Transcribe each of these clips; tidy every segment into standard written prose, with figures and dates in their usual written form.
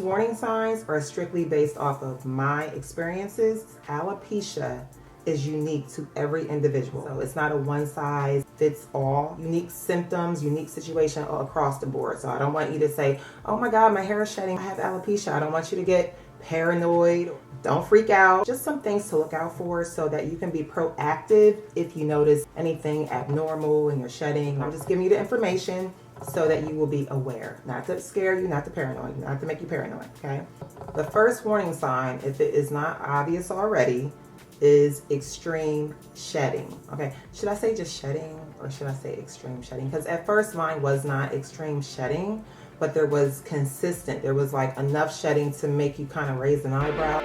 warning signs are strictly based off of my experiences. Alopecia is unique to every individual. So it's not a one size fits all. Unique symptoms, unique situation across the board. So I don't want you to say, oh my God, my hair is shedding, I have alopecia. I don't want you to get paranoid. Don't freak out. Just some things to look out for so that you can be proactive if you notice anything abnormal in your shedding. I'm just giving you the information so that you will be aware. Not to scare you, not to paranoid, not to make you paranoid, okay? The first warning sign, if it is not obvious already, is extreme shedding. Okay, should I say just shedding or should I say extreme shedding? Because at first mine was not extreme shedding, but there was consistent. There was like enough shedding to make you kind of raise an eyebrow.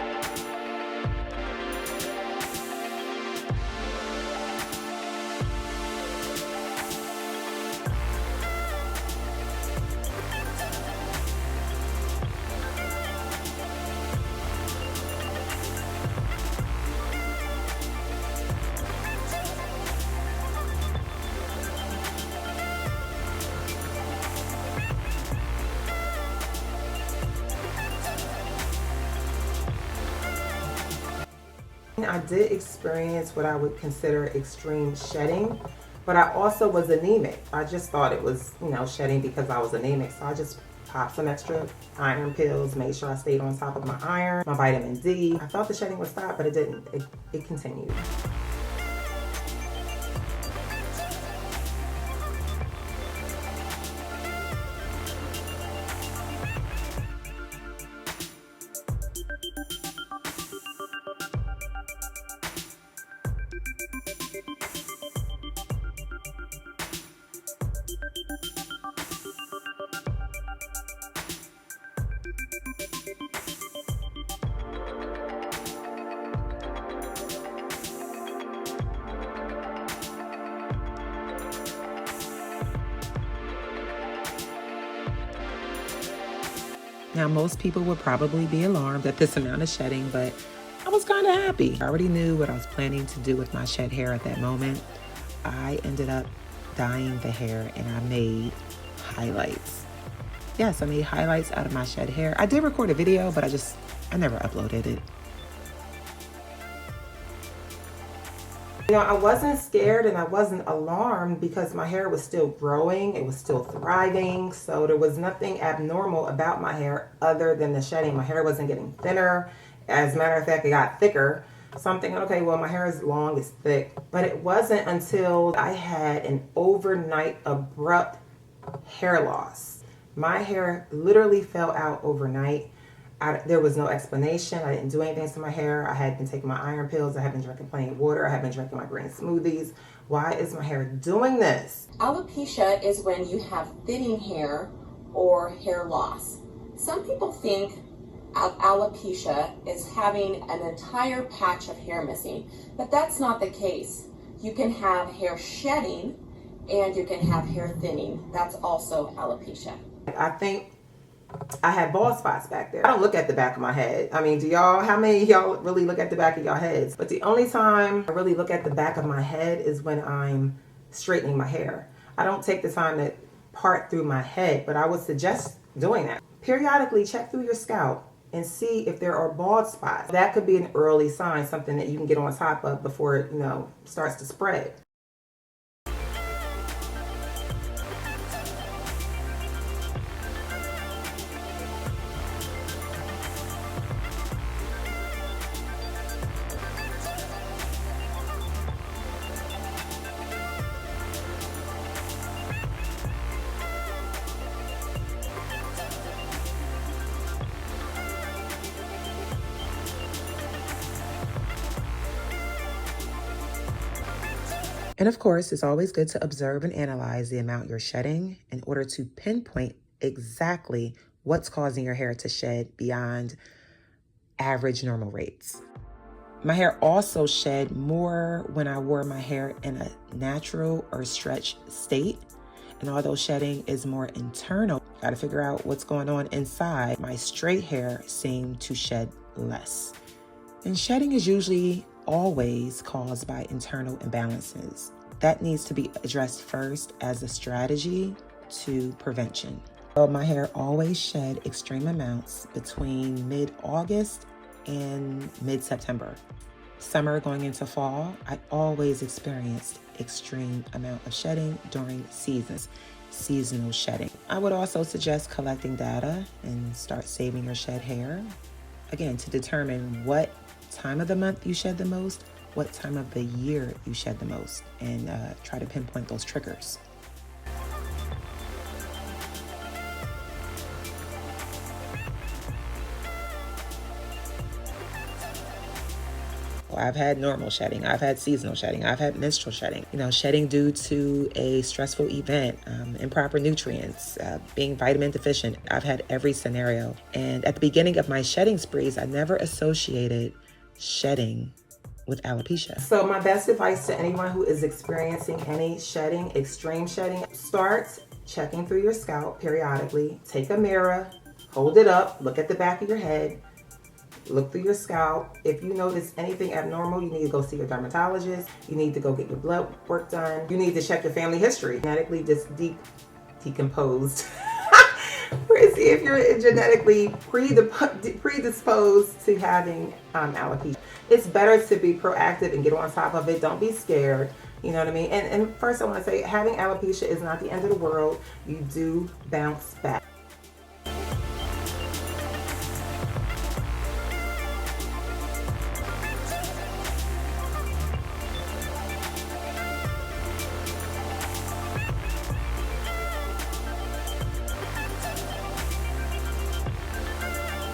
I did experience what I would consider extreme shedding, but I also was anemic. I just thought it was, shedding because I was anemic. So I just popped some extra iron pills, made sure I stayed on top of my iron, my vitamin D. I thought the shedding would stop, but it didn't. It continued. Now, most people would probably be alarmed at this amount of shedding, but I was kind of happy. I already knew what I was planning to do with my shed hair at that moment. I ended up dyeing the hair and I made highlights. Yes, I made highlights out of my shed hair. I did record a video, but I never uploaded it. I wasn't scared and I wasn't alarmed because my hair was still growing. It was still thriving. So there was nothing abnormal about my hair other than the shedding. My hair wasn't getting thinner. As a matter of fact, it got thicker. So I'm thinking, okay, well, my hair is long, it's thick. But it wasn't until I had an overnight abrupt hair loss. My hair literally fell out overnight. There was no explanation. I didn't do anything to my hair. I had been taking my iron pills. I had been drinking plenty of water. I had been drinking my green smoothies. Why is my hair doing this? Alopecia is when you have thinning hair or hair loss. Some people think of alopecia is having an entire patch of hair missing, but that's not the case. You can have hair shedding and you can have hair thinning. That's also alopecia. I think I had bald spots back there. I don't look at the back of my head. I mean, how many of y'all really look at the back of your heads? But the only time I really look at the back of my head is when I'm straightening my hair. I don't take the time to part through my head, but I would suggest doing that. Periodically check through your scalp and see if there are bald spots. That could be an early sign, something that you can get on top of before it, starts to spread. And of course, it's always good to observe and analyze the amount you're shedding in order to pinpoint exactly what's causing your hair to shed beyond average normal rates. My hair also shed more when I wore my hair in a natural or stretched state. And although shedding is more internal, got to figure out what's going on inside, my straight hair seemed to shed less. And shedding is usually always caused by internal imbalances. That needs to be addressed first as a strategy to prevention. So my hair always shed extreme amounts between mid-August and mid-September. Summer going into fall, I always experienced extreme amount of shedding during seasonal shedding. I would also suggest collecting data and start saving your shed hair. Again, to determine what time of the month you shed the most, what time of the year you shed the most, and try to pinpoint those triggers. I've had normal shedding, I've had seasonal shedding, I've had menstrual shedding, shedding due to a stressful event, improper nutrients, being vitamin deficient. I've had every scenario. And at the beginning of my shedding sprees, I never associated shedding with alopecia. So my best advice to anyone who is experiencing any shedding, extreme shedding, start checking through your scalp periodically. Take a mirror, hold it up, look at the back of your head, look through your scalp. If you notice anything abnormal, you need to go see your dermatologist. You need to go get your blood work done. You need to check your family history. Genetically decomposed. See if you're genetically predisposed to having alopecia. It's better to be proactive and get on top of it. Don't be scared. You know what I mean? And first I want to say, having alopecia is not the end of the world. You do bounce back.